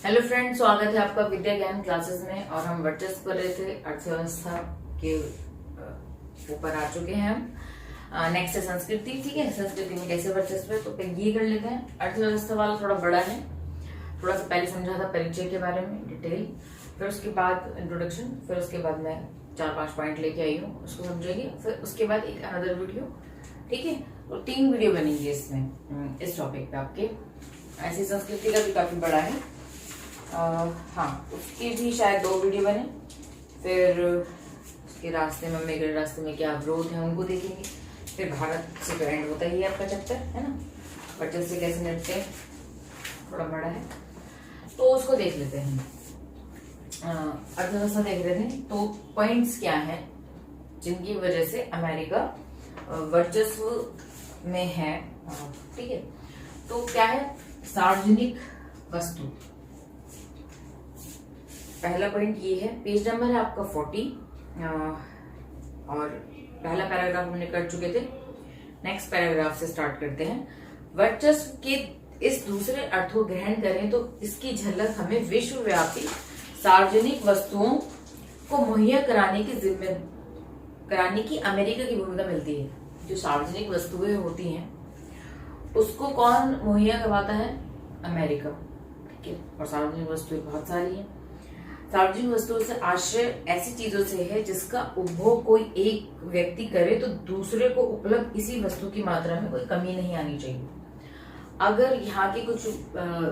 Hello friend, स्वागत है आपका विद्या ज्ञान क्लासेस में। और हम वर्चस्व कर रहे थे अर्थव्यवस्था के ऊपर आ चुके हैं हम। नेक्स्ट है संस्कृति। ठीक है, संस्कृति में कैसे वर्चस्व है, तो ये कर लेते हैं। अर्थव्यवस्था वाला थोड़ा बड़ा है, थोड़ा सा पहले समझा था परिचय के बारे में डिटेल, फिर उसके बाद इंट्रोडक्शन, फिर उसके बाद मैं 4-5 पॉइंट लेके आई हूँ, उसको समझेंगे। फिर उसके बाद एक अनदर वीडियो। ठीक है, तो 3 वीडियो बनेंगे इसमें, इस टॉपिक पे आपके। ऐसी संस्कृति का भी काफी बड़ा है। हाँ, उसकी भी शायद 2 वीडियो बने। फिर उसके रास्ते में, मेरे रास्ते में क्या अवरोध है उनको देखेंगे। फिर भारत से तो एंड होता ही है आपका चैप्टर, है ना। बचत से कैसे निपटते हैं, थोड़ा बड़ा है तो उसको देख लेते हैं। अर्थव्यवस्था देख रहे थे, तो पॉइंट्स क्या हैं जिनकी वजह से अमेरिका वर्चस्व में है। ठीक है, तो क्या है, सार्वजनिक वस्तु। पहला पॉइंट ये है, पेज नंबर है आपका 40 और पहला पैराग्राफ हमने कर चुके थे। नेक्स्ट पैराग्राफ से स्टार्ट करते हैं। वर्चस्व के इस दूसरे अर्थ को ग्रहण करें तो इसकी झलक हमें विश्वव्यापी सार्वजनिक वस्तुओं को मुहैया कराने की अमेरिका की भूमिका मिलती है। जो सार्वजनिक वस्तुएं होती हैं उसको कौन मुहैया करवाता है? अमेरिका। ठीक है, और सार्वजनिक वस्तुएं बहुत सारी हैं। सार्वजनिक वस्तुओं से आश्रय ऐसी चीजों से है जिसका उपभोग कोई एक व्यक्ति करे तो दूसरे को उपलब्ध इसी वस्तु की मात्रा में कोई कमी नहीं आनी चाहिए। अगर यहाँ के कुछ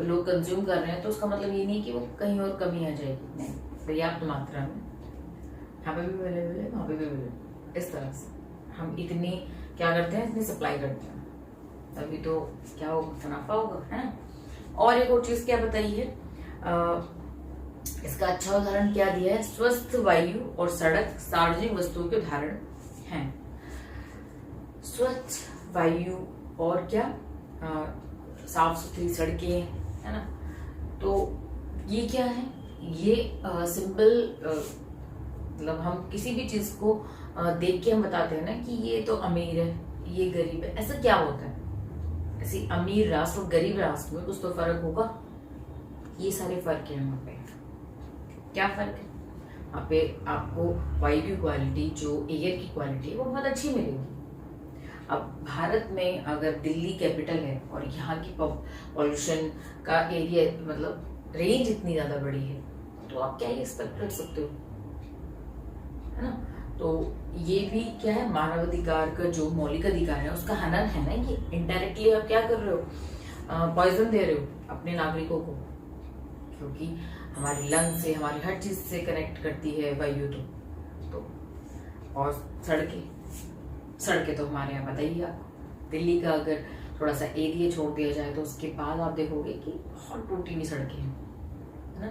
लोग कंज्यूम कर रहे हैं तो उसका मतलब ये नहीं कि वो कहीं और कमी आ जाएगी, नहीं, पर्याप्त मात्रा में यहाँ पे भी अवेलेबल है, वहां पे भी अवेलेबल। इस तरह से हम इतनी क्या करते हैं, इतनी सप्लाई करते हैं, तभी तो क्या होगा, मुनाफा होगा, है ना। और एक और चीज क्या बताई है, इसका अच्छा उदाहरण क्या दिया है, स्वस्थ वायु और सड़क सार्वजनिक वस्तुओं के उदाहरण हैं। स्वच्छ वायु और क्या, साफ सुथरी सड़कें, है ना। तो ये क्या है, ये सिंपल, मतलब हम किसी भी चीज को देख के हम बताते हैं ना कि ये तो अमीर है, ये गरीब है। ऐसा क्या होता है? ऐसी अमीर राष्ट्र और गरीब राष्ट्र में कुछ तो फर्क होगा। ये सारे फर्क है वहां पे। क्या फर्क है? वहां पे आपको वायु की क्वालिटी, जो एयर की क्वालिटी है, वो बहुत अच्छी मिलेगी। अब भारत में अगर दिल्ली कैपिटल है और यहाँ की पॉल्यूशन का एरिया, मतलब रेंज इतनी ज्यादा बड़ी है, तो आप क्या एक्सपेक्ट कर सकते हो, है ना। तो ये भी क्या है, मानवाधिकार का जो मौलिक अधिकार है उसका हनन है ना। ये इनडायरेक्टली आप क्या कर रहे हो, पॉइजन दे रहे हो अपने नागरिकों को, क्योंकि हमारी लंग से, हमारी हर चीज से कनेक्ट करती है वायु। तो और सड़कें तो हमारे यहाँ बताइए आप, दिल्ली का अगर थोड़ा सा एरिया छोड़ दिया जाए तो उसके बाद आप देखोगे कि बहुत टूटी सड़कें हैं, है ना।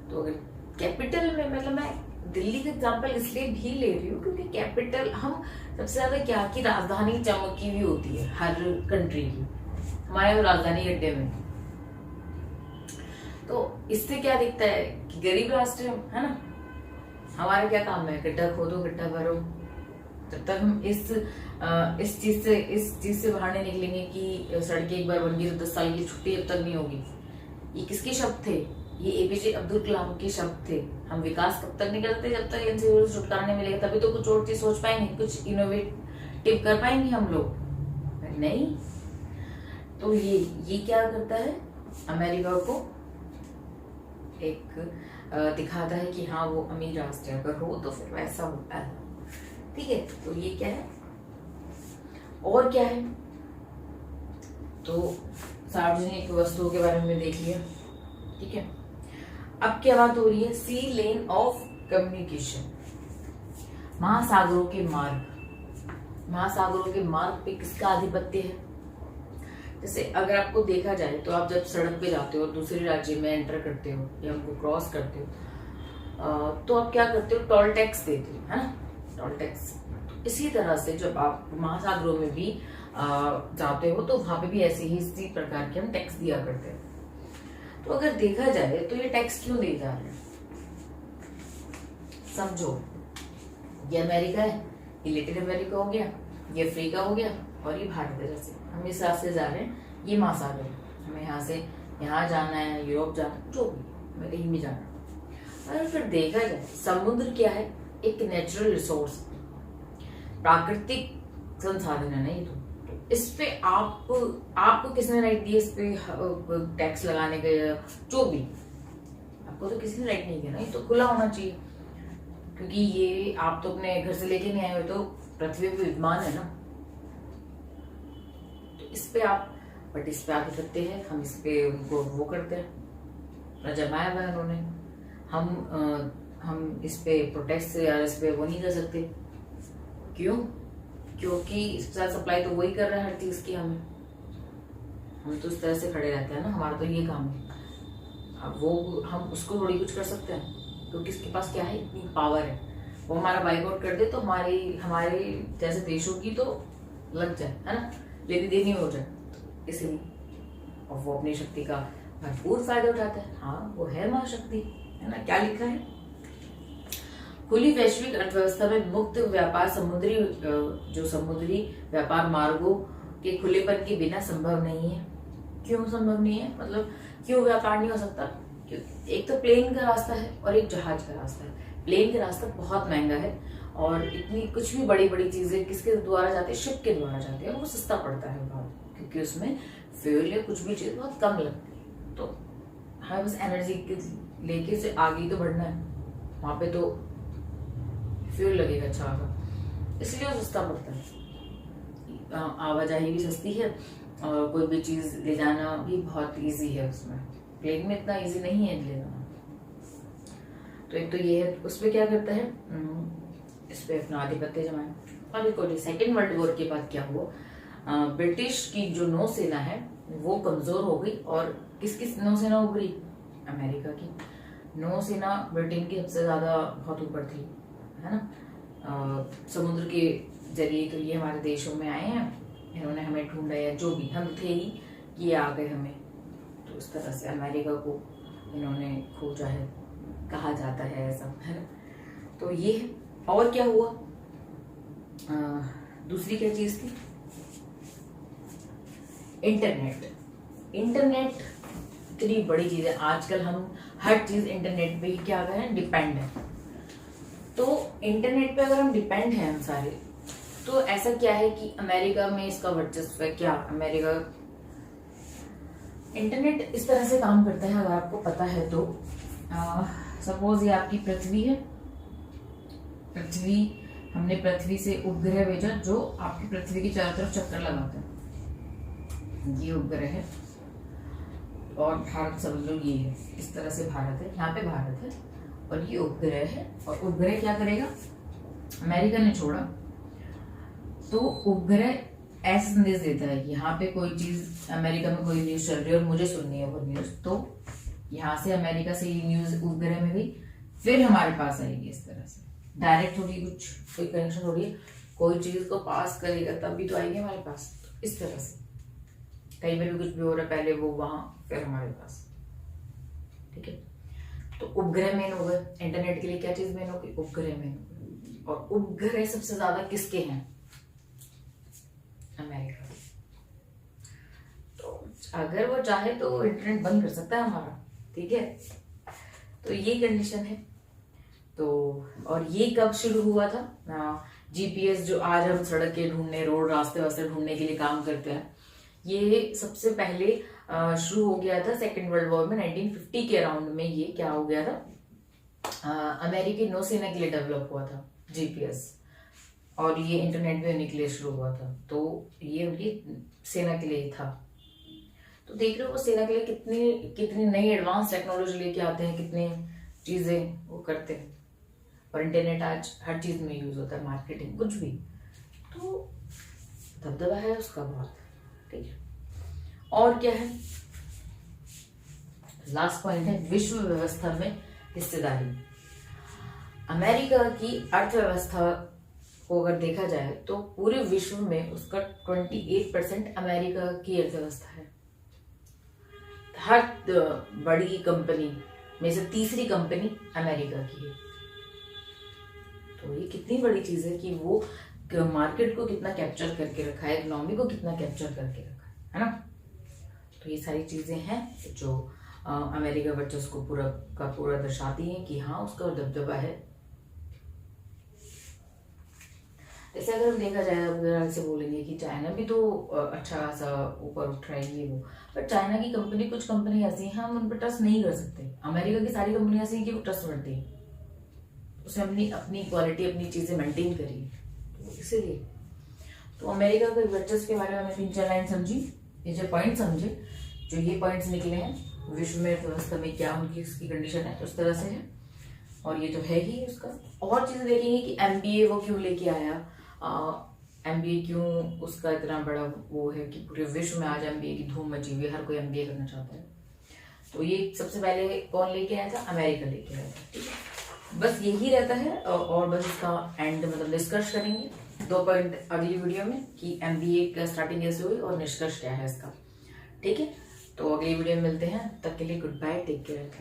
तो अगर कैपिटल में, मतलब मैं दिल्ली का एग्जांपल इसलिए भी ले रही हूँ क्योंकि कैपिटल, हम सबसे ज्यादा क्या की राजधानी चमकी हुई होती है हर कंट्री की, हमारे यहाँ राजधानी गड्ढे में। तो इससे क्या दिखता है कि गरीब राष्ट्र है ना। हमारा क्या काम है, गड्ढा खोदो, गड्ढा भरो। जब तक हम इस चीज से बाहर नहीं निकलेंगे कि सड़कें एक बार बन गई तो 10 साल की छुट्टी अब तक नहीं होगी। ये किसके शब्द थे? ये एपीजे अब्दुल कलाम के शब्द थे। हम विकास कब तक नहीं करते, जब तक इनसे छुटकारा नहीं मिलेगा। तभी तो कुछ और चीज सोच पाएंगे, कुछ इनोवेटिव कर पाएंगे हम लोग, नहीं। तो ये क्या करता है, अमेरिका को एक दिखाता है कि हाँ वो अमीर राष्ट्र है, अगर हो तो फिर वैसा होता है। ठीक है, तो ये क्या है, और क्या है, तो सार्वजनिक वस्तुओं के बारे में देख लिया। ठीक है, अब क्या बात हो रही है, सी लेन ऑफ कम्युनिकेशन, महासागरों के मार्ग पे किसका आधिपत्य है? जैसे अगर आपको देखा जाए तो आप जब सड़क पे जाते हो और दूसरे राज्य में एंटर करते हो या उनको क्रॉस करते हो, तो आप क्या करते हो, टोल टैक्स देते हो, है ना, टोल टैक्स। इसी तरह से जब आप महासागरों में भी जाते हो तो वहां पे भी ऐसे ही इसी प्रकार के हम टैक्स दिया करते हैं। तो अगर देखा जाए तो ये टैक्स क्यों दिए जा रहे हैं, समझो, ये अमेरिका है, ये लैटिन अमेरिका हो गया, ये अफ्रीका हो गया, और ये भारत है। जैसे हम इस रास्ते जा रहे हैं, ये महासागर, हमें यहाँ से यहाँ जाना है, यूरोप जाना है, जो भी मैं कहीं भी जाना। अगर फिर देखा जाए समुद्र क्या है, एक नेचुरल रिसोर्स, प्राकृतिक संसाधन है ना ये। तो इस पे आपको किसने राइट दिया इस पे टैक्स लगाने का, जो भी, आपको तो किसी ने राइट नहीं किया ना। ये तो खुला होना चाहिए, क्योंकि ये आप तो अपने घर से लेके नहीं आए हो, तो पृथ्वी पे विद्यमान है ना। तो इस पे बट इस पे आगे करते हैं हम, इस पे उनको वो करते हैं, जमाया हुआ है उन्होंने। हम इस पे प्रोटेस्ट या इस पे वो नहीं कर सकते। क्यों? क्योंकि इसके साथ सप्लाई तो वही कर रहा है हर चीज की। हम तो इस तरह से खड़े रहते हैं ना, हमारा तो ये काम है। अब वो हम उसको थोड़ी कुछ कर सकते हैं, क्योंकि इसके पास क्या है, इतनी पावर है। वो हमारा बाइकआउट कर दे तो हमारे जैसे देशों की तो लग जाए, है ना, लेनी देनी हो जाए, इसलिए। और वो अपनी शक्ति का भरपूर फायदा उठाता है। हाँ, वो है महाशक्ति, है ना। क्या लिखा है, खुली वैश्विक अर्थव्यवस्था में मुक्त व्यापार समुद्री व्यापार मार्गों के खुलेपन के बिना संभव नहीं है। क्यों संभव नहीं है? मतलब क्यों व्यापार नहीं हो सकता? क्योंकि एक तो प्लेन का रास्ता है और एक जहाज का रास्ता है। प्लेन का रास्ता बहुत महंगा है, और इतनी कुछ भी बड़ी बड़ी चीजें किसके द्वारा जाते हैं, शिप के द्वारा जाते हैं, वो सस्ता पड़ता है बहुत, क्योंकि उसमें फ्यूल या कुछ भी चीज बहुत कम लगती है। तो हमें बस एनर्जी लेके से आगे तो बढ़ना है, वहां पे तो फ्यूल लगेगा अच्छा खासा, इसलिए वो सस्ता पड़ता है। आवाजाही भी सस्ती है, और कोई भी चीज ले जाना भी बहुत इजी है उसमें। प्लेन में इतना इजी नहीं है ले जाना। तो एक तो ये है, उसपे क्या करता है, इस पे अपना आधिपत्य जमाया। और देखो सेकेंड वर्ल्ड वॉर के बाद क्या हुआ, ब्रिटिश की जो नौसेना है वो कमजोर हो गई, और किसकी नौसेना उभरी, अमेरिका की नौसेना ब्रिटेन की सबसे ज्यादा बहुत ऊपर थी, है ना। समुद्र के जरिए तो ये हमारे देशों में आए हैं, इन्होंने हमें ढूंढा, या जो भी हम थे ही, ये आ गए हमें। तो इस तरह से अमेरिका को इन्होंने खोजा है, कहा जाता है ऐसा, है ना। तो ये है। और क्या हुआ, दूसरी क्या चीज थी, इंटरनेट इतनी बड़ी चीज है। आजकल हम हर चीज इंटरनेट पे ही क्या कर रहे हैं, डिपेंड है। तो इंटरनेट पे अगर हम डिपेंड हैं हम सारे, तो ऐसा क्या है कि अमेरिका में इसका वर्चस्व है। क्या अमेरिका, इंटरनेट इस तरह से काम करता है, अगर आपको पता है तो। सपोज ये आपकी पृथ्वी है, हमने पृथ्वी से उपग्रह भेजा जो आपकी पृथ्वी की चारों तरफ चक्कर लगाता है, ये उपग्रह है। और भारत समझ लो ये है, इस तरह से भारत है, यहाँ पे भारत है, और ये उपग्रह है। और उपग्रह क्या करेगा, अमेरिका ने छोड़ा तो उपग्रह ऐसा संदेश देता है, यहाँ पे कोई चीज, अमेरिका में कोई न्यूज चल रही है और मुझे सुननी है वो न्यूज, तो यहाँ से अमेरिका से ये न्यूज उपग्रह में गई, फिर हमारे पास आएगी। इस तरह से डायरेक्ट थोड़ी कुछ कोई कनेक्शन थोड़ी है, कोई चीज को पास करेगा तभी तो आएगी हमारे पास। इस तरह से कई बार कुछ भी हो रहा है, पहले वो वहां फिर हमारे पास, ठीक है। तो उपग्रह मेन हो गए। इंटरनेट के लिए क्या चीज मेन होगी, उपग्रह मेन होगी। और उपग्रह सबसे ज्यादा किसके हैं, अमेरिका। तो अगर वो चाहे तो इंटरनेट बंद कर सकता है हमारा, ठीक है। तो ये कंडीशन है। तो और ये कब शुरू हुआ था, जीपीएस जो आज हम सड़कें ढूंढने, रोड रास्ते वास्ते ढूंढने के लिए काम करते हैं, ये सबसे पहले शुरू हो गया था सेकेंड वर्ल्ड वॉर में, 1950 के अराउंड में। ये क्या हो गया था, अमेरिकी नौसेना के लिए डेवलप हुआ था जीपीएस, और ये इंटरनेट भी उन्हीं के लिए शुरू हुआ था। तो ये उनकी सेना के लिए ही था। तो देख रहे हो वो सेना के लिए कितनी नई एडवांस टेक्नोलॉजी लेके आते हैं, कितनी चीजें वो करते हैं। और इंटरनेट आज हर चीज में यूज होता है, मार्केटिंग कुछ भी, तो दबदबा है उसका बहुत, ठीक है। और क्या है, लास्ट पॉइंट है विश्व व्यवस्था में हिस्सेदारी। अमेरिका की अर्थव्यवस्था को अगर देखा जाए तो पूरे विश्व में उसका 28% अमेरिका की अर्थव्यवस्था है। हर बड़ी कंपनी में से तीसरी कंपनी अमेरिका की है। तो ये कितनी बड़ी चीज है कि वो मार्केट को कितना कैप्चर करके रखा है, इकोनॉमी को कितना कैप्चर करके रखा है ना। तो ये सारी चीजें हैं जो अमेरिका वर्चस्व को पूरा का पूरा दर्शाती हैं कि हाँ उसका दबदबा है। जैसे अगर हम देखा जाए, अगर से बोलेंगे कि चाइना भी तो अच्छा खासा ऊपर उठ रहा है ये वो, पर चाइना की कंपनी, कुछ कंपनी ऐसी हैं हम उन पर ट्रस्ट नहीं कर सकते। अमेरिका की सारी कंपनी ऐसी हैं कि वो ट्रस्ट करती है, उसने अपनी अपनी क्वालिटी, अपनी चीजें मेंटेन करी, तो इसीलिए तो अमेरिका के वर्चस्व के बारे में हमने 3-4 लाइन समझी, ये जो पॉइंट समझे, जो ये पॉइंट्स निकले हैं विश्व में अर्थव्यवस्था में क्या उनकी उसकी कंडीशन है, तो उस तरह से है। और ये तो है ही उसका। और चीजें देखेंगे कि एमबीए वो क्यों लेके आया, एमबीए क्यों उसका इतना बड़ा वो है कि पूरे विश्व में आज एमबीए की धूम मची हुई है, हर कोई एमबीए करना चाहता है। तो ये सबसे पहले कौन लेके आया था? अमेरिका लेके आया था, ठीक है। बस यही रहता है, और बस इसका एंड मतलब निष्कर्ष करेंगे 2 पॉइंट अगली वीडियो में कि एमबीए का स्टार्टिंग कैसे हुई और निष्कर्ष क्या है इसका, ठीक है। तो अगली वीडियो में मिलते हैं, तब तक के लिए गुड बाय, टेक केयर।